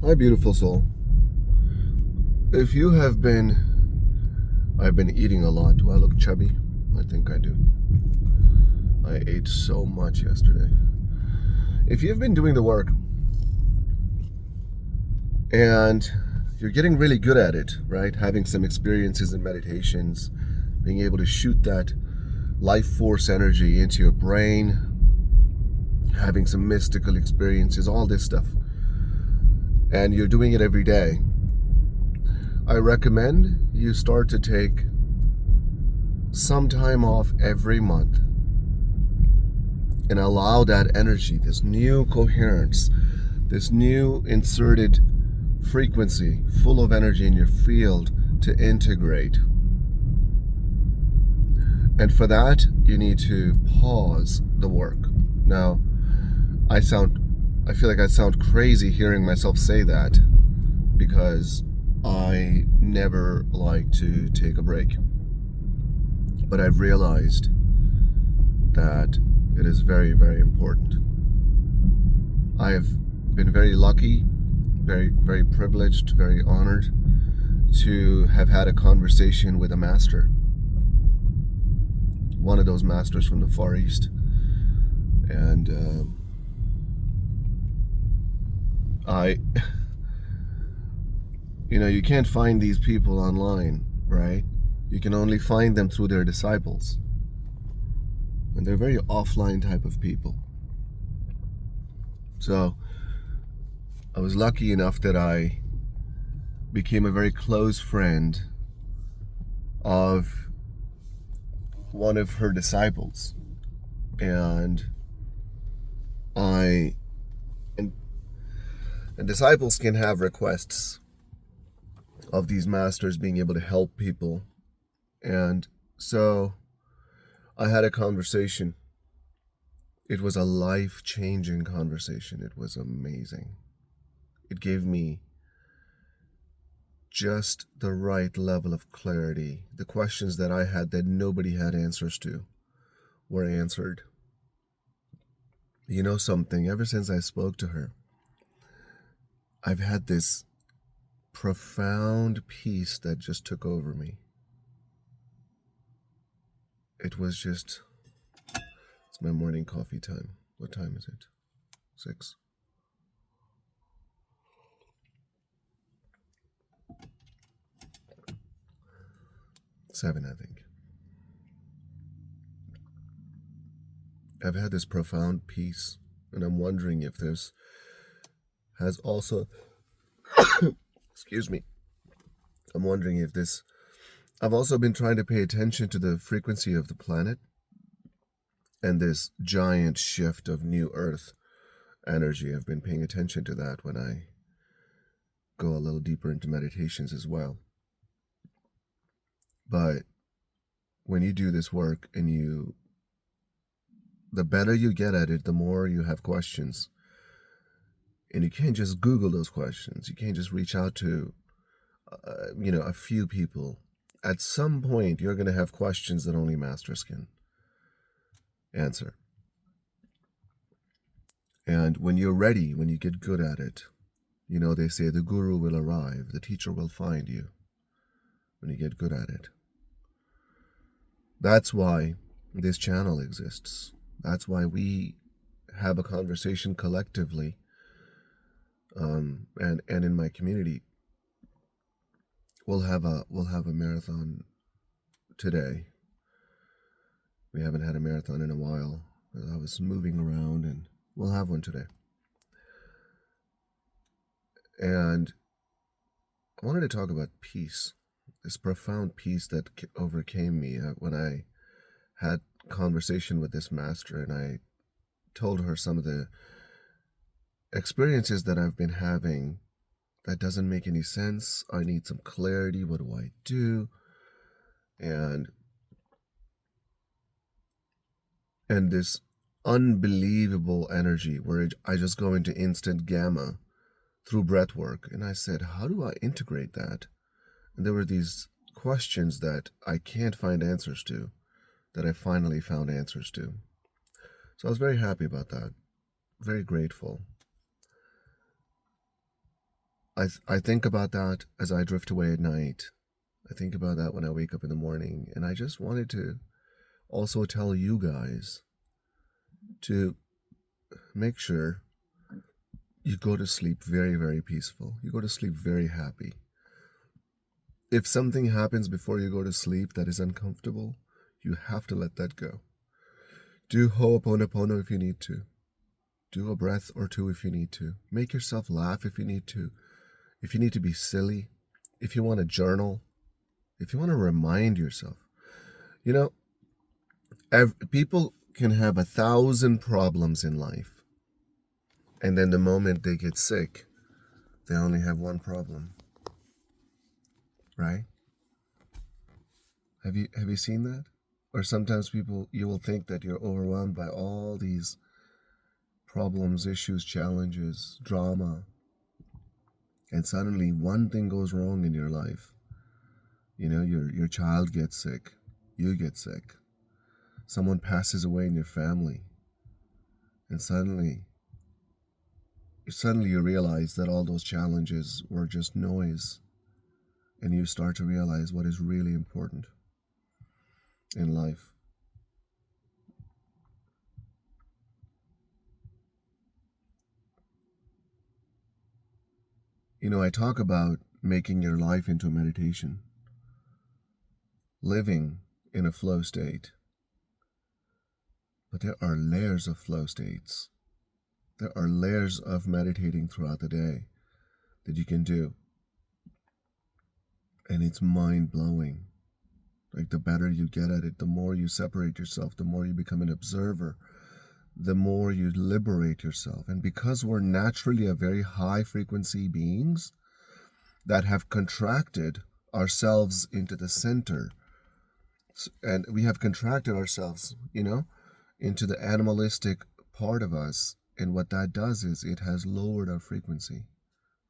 Hi, beautiful soul. If you have been, I've been eating a lot. Do I look chubby? I think I do. I ate so much yesterday. If you've been doing the work and you're getting really good at it, right? Having some experiences in meditations, being able to shoot that life force energy into your brain, having some mystical experiences, all this stuff, and you're doing it every day, I recommend you start to take some time off every month and allow that energy, this new coherence, this new inserted frequency full of energy in your field to integrate. And for that, you need to pause the work. Now, I feel like I sound crazy hearing myself say that because I never like to take a break. But I've realized that it is very, very important. I have been very lucky, very, very privileged, very honored to have had a conversation with a master. One of those masters from the Far East. And you can't find these people online, right? You can only find them through their disciples. And they're very offline type of people. So I was lucky enough that I became a very close friend of one of her disciples. And disciples can have requests of these masters being able to help people. And so I had a conversation. It was a life-changing conversation. It was amazing. It gave me just the right level of clarity. The questions that I had that nobody had answers to were answered. You know something? Ever since I spoke to her, I've had this profound peace that just took over me. It was just, it's my morning coffee time. What time is it? 6. Seven, I think. I've had this profound peace, and I'm wondering if this has also, excuse me, I'm wondering if this, I've also been trying to pay attention to the frequency of the planet and this giant shift of new Earth energy. I've been paying attention to that when I go a little deeper into meditations as well. But when you do this work and the better you get at it, the more you have questions. And you can't just Google those questions. You can't just reach out to, a few people. At some point, you're going to have questions that only masters can answer. And when you're ready, when you get good at it, they say the guru will arrive, the teacher will find you when you get good at it. That's why this channel exists. That's why we have a conversation collectively, and in my community. We'll have a marathon today. We haven't had a marathon in a while. I was moving around, and we'll have one today. And I wanted to talk about peace, this profound peace that overcame me when I had conversation with this master, and I told her some of the experiences that I've been having that doesn't make any sense. I need some clarity. What do I do? And this unbelievable energy where I just go into instant gamma through breath work. And I said, how do I integrate that? And there were these questions that I can't find answers to, that I finally found answers to. So I was very happy about that. Very grateful. I think about that as I drift away at night. I think about that when I wake up in the morning. And I just wanted to also tell you guys to make sure you go to sleep very, very peaceful. You go to sleep very happy. If something happens before you go to sleep that is uncomfortable, you have to let that go. Do Ho'oponopono if you need to. Do a breath or two if you need to. Make yourself laugh if you need to. If you need to be silly. If you want to journal. If you want to remind yourself. You know, people can have 1,000 problems in life. And then the moment they get sick, they only have one problem. Right? Have you seen that? Or sometimes you will think that you're overwhelmed by all these problems, issues, challenges, drama, and suddenly one thing goes wrong in your life. You know, your child gets sick, you get sick, someone passes away in your family, and suddenly you realize that all those challenges were just noise, and you start to realize what is really important in life. You know, I talk about making your life into a meditation, living in a flow state. But there are layers of flow states. There are layers of meditating throughout the day that you can do. And it's mind-blowing. Like, the better you get at it, the more you separate yourself, the more you become an observer, the more you liberate yourself. And because we're naturally a very high-frequency beings that have contracted ourselves into the center, and we have contracted ourselves, you know, into the animalistic part of us, and what that does is it has lowered our frequency,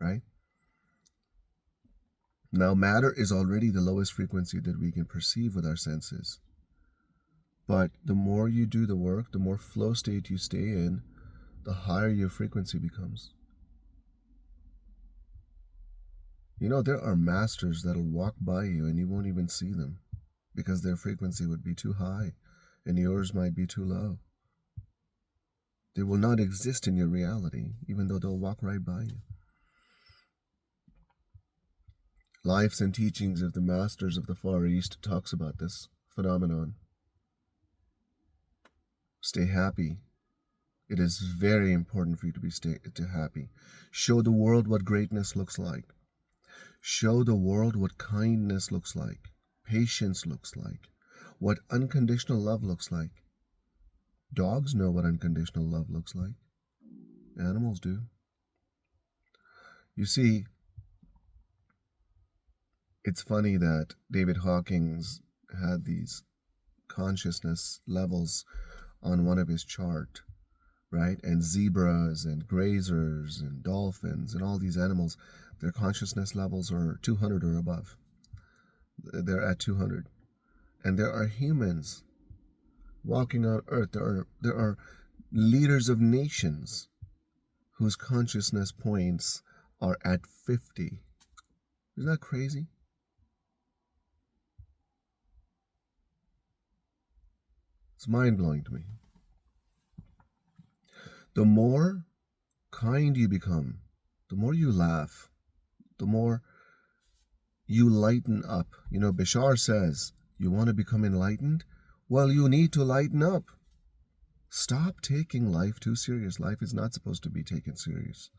right? Now, matter is already the lowest frequency that we can perceive with our senses. But the more you do the work, the more flow state you stay in, the higher your frequency becomes. You know, there are masters that'll walk by you and you won't even see them because their frequency would be too high and yours might be too low. They will not exist in your reality, even though they'll walk right by you. Lives and Teachings of the Masters of the Far East talks about this phenomenon. Stay happy. It is very important for you to be happy. Show the world what greatness looks like. Show the world what kindness looks like, patience looks like, what unconditional love looks like. Dogs know what unconditional love looks like. Animals do. You see, it's funny that David Hawkins had these consciousness levels on one of his chart, right? And zebras and grazers and dolphins and all these animals, their consciousness levels are 200 or above. They're at 200. And there are humans walking on earth. There are leaders of nations whose consciousness points are at 50. Isn't that crazy? It's mind-blowing to me. The more kind you become, the more you laugh, the more you lighten up. You know, Bashar says, you want to become enlightened? Well, you need to lighten up. Stop taking life too serious. Life is not supposed to be taken serious.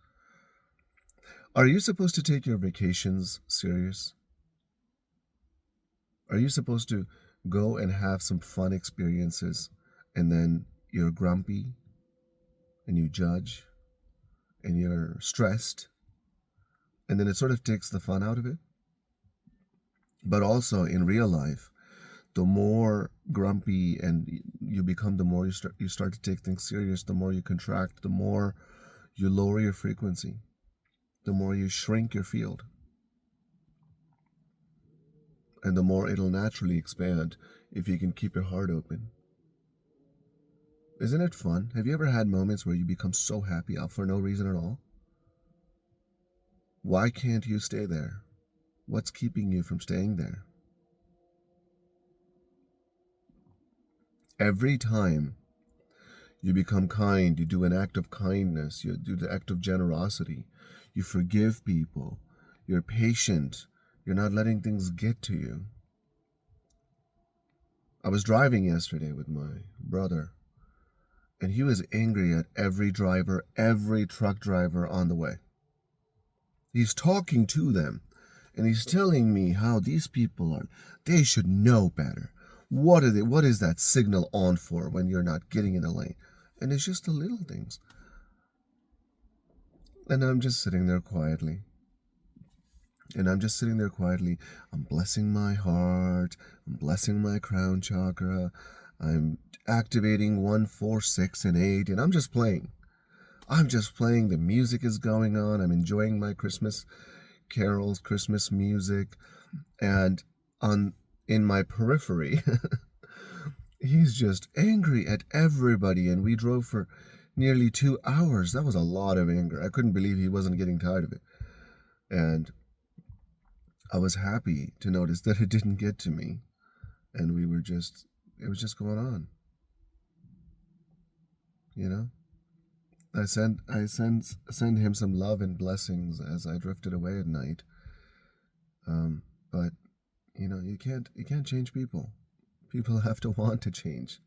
Are you supposed to take your vacations serious? Are you supposed to go and have some fun experiences and then you're grumpy and you judge and you're stressed and then it sort of takes the fun out of it? But also in real life, the more grumpy and you become, the more you start to take things serious, the more you contract, the more you lower your frequency, the more you shrink your field, and the more it'll naturally expand if you can keep your heart open. Isn't it fun? Have you ever had moments where you become so happy for no reason at all? Why can't you stay there? What's keeping you from staying there? Every time you become kind, you do an act of kindness, you do the act of generosity, you forgive people, you're patient, you're not letting things get to you. I was driving yesterday with my brother, and he was angry at every driver, every truck driver on the way. He's talking to them, and he's telling me how these people are, they should know better. What is that signal on for when you're not getting in the lane? And it's just the little things. And I'm just sitting there quietly. I'm blessing my heart. I'm blessing my crown chakra. I'm activating 1, 4, 6, and 8. And I'm just playing. The music is going on. I'm enjoying my Christmas carols, Christmas music. And in my periphery, he's just angry at everybody. And we drove for nearly 2 hours. That was a lot of anger. I couldn't believe he wasn't getting tired of it. And I was happy to notice that it didn't get to me. And it was just going on. You know? I send him some love and blessings as I drifted away at night. But you can't change people. People have to want to change.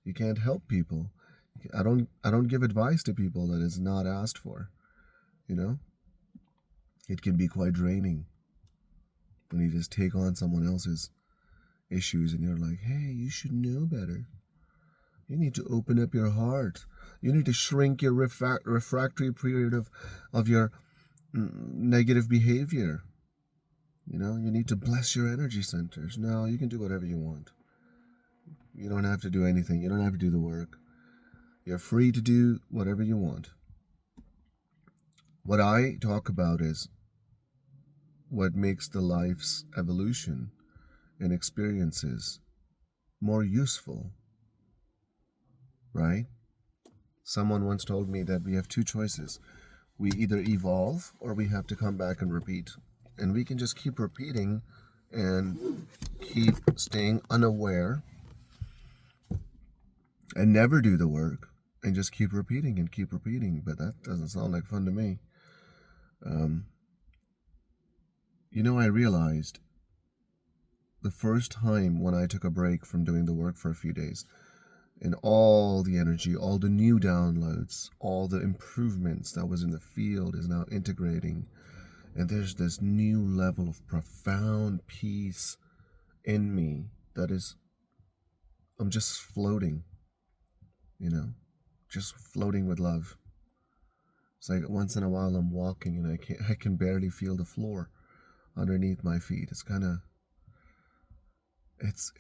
You can't help people. I don't give advice to people that is not asked for. It can be quite draining when you just take on someone else's issues and you're like, hey, you should know better. You need to open up your heart. You need to shrink your refractory period of your negative behavior. You need to bless your energy centers. No, you can do whatever you want. You don't have to do anything. You don't have to do the work. You're free to do whatever you want. What I talk about is what makes the life's evolution and experiences more useful, right? Someone once told me that we have two choices. We either evolve or we have to come back and repeat. And we can just keep repeating and keep staying unaware and never do the work and just keep repeating and keep repeating. But that doesn't sound like fun to me. I realized the first time when I took a break from doing the work for a few days, and all the energy, all the new downloads, all the improvements that was in the field is now integrating. And there's this new level of profound peace in me that is, I'm just floating, just floating with love. It's like once in a while I'm walking and I can barely feel the floor underneath my feet. It's kind of,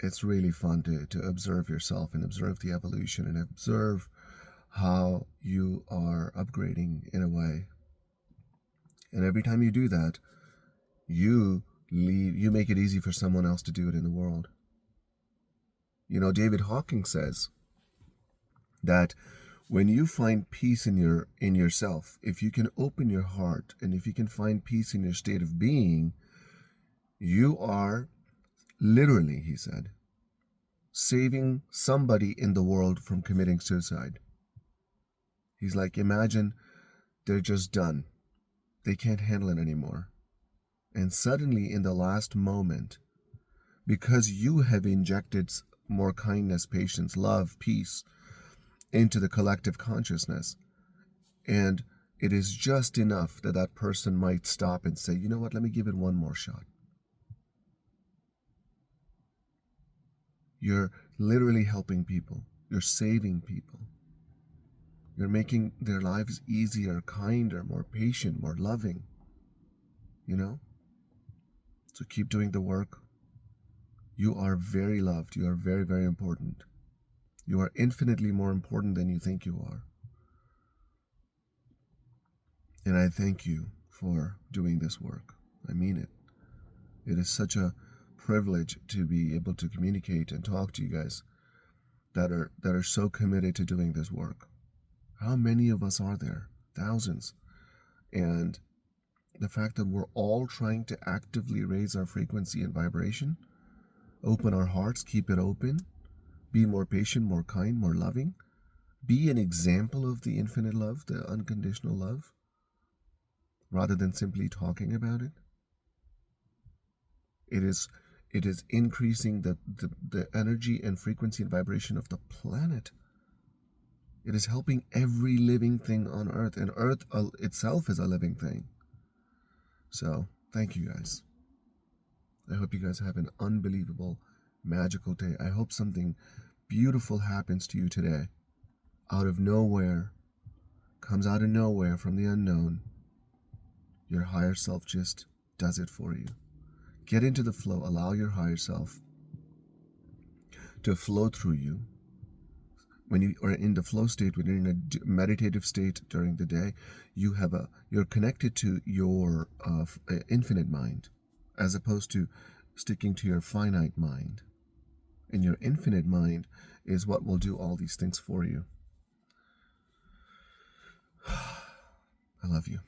it's really fun to observe yourself and observe the evolution and observe how you are upgrading in a way. And every time you do that, you make it easy for someone else to do it in the world. David Hawking says that when you find peace in yourself, if you can open your heart and if you can find peace in your state of being, you are literally, he said, saving somebody in the world from committing suicide. He's like, imagine they're just done. They can't handle it anymore. And suddenly in the last moment, because you have injected more kindness, patience, love, peace into the collective consciousness, and it is just enough that that person might stop and say, you know what, let me give it one more shot. You're literally helping people. You're saving people. You're making their lives easier, kinder, more patient, more loving. So keep doing the work. You are very loved. You are very, very important. You are infinitely more important than you think you are. And I thank you for doing this work. I mean it. It is such a privilege to be able to communicate and talk to you guys that are so committed to doing this work. How many of us are there? Thousands. And The fact that we're all trying to actively raise our frequency and vibration, open our hearts, keep it open, be more patient, more kind, more loving, be an example of the infinite love, the unconditional love, rather than simply talking about it. It is increasing the energy and frequency and vibration of the planet. It is helping every living thing on Earth, and Earth itself is a living thing. So, thank you guys. I hope you guys have an unbelievable, magical day. I hope something beautiful happens to you today. Out of nowhere, comes out of nowhere from the unknown. Your higher self just does it for you. Get into the flow. Allow your higher self to flow through you. When you are in the flow state, when you're in a meditative state during the day, you're connected to your infinite mind, as opposed to sticking to your finite mind. And your infinite mind is what will do all these things for you. I love you.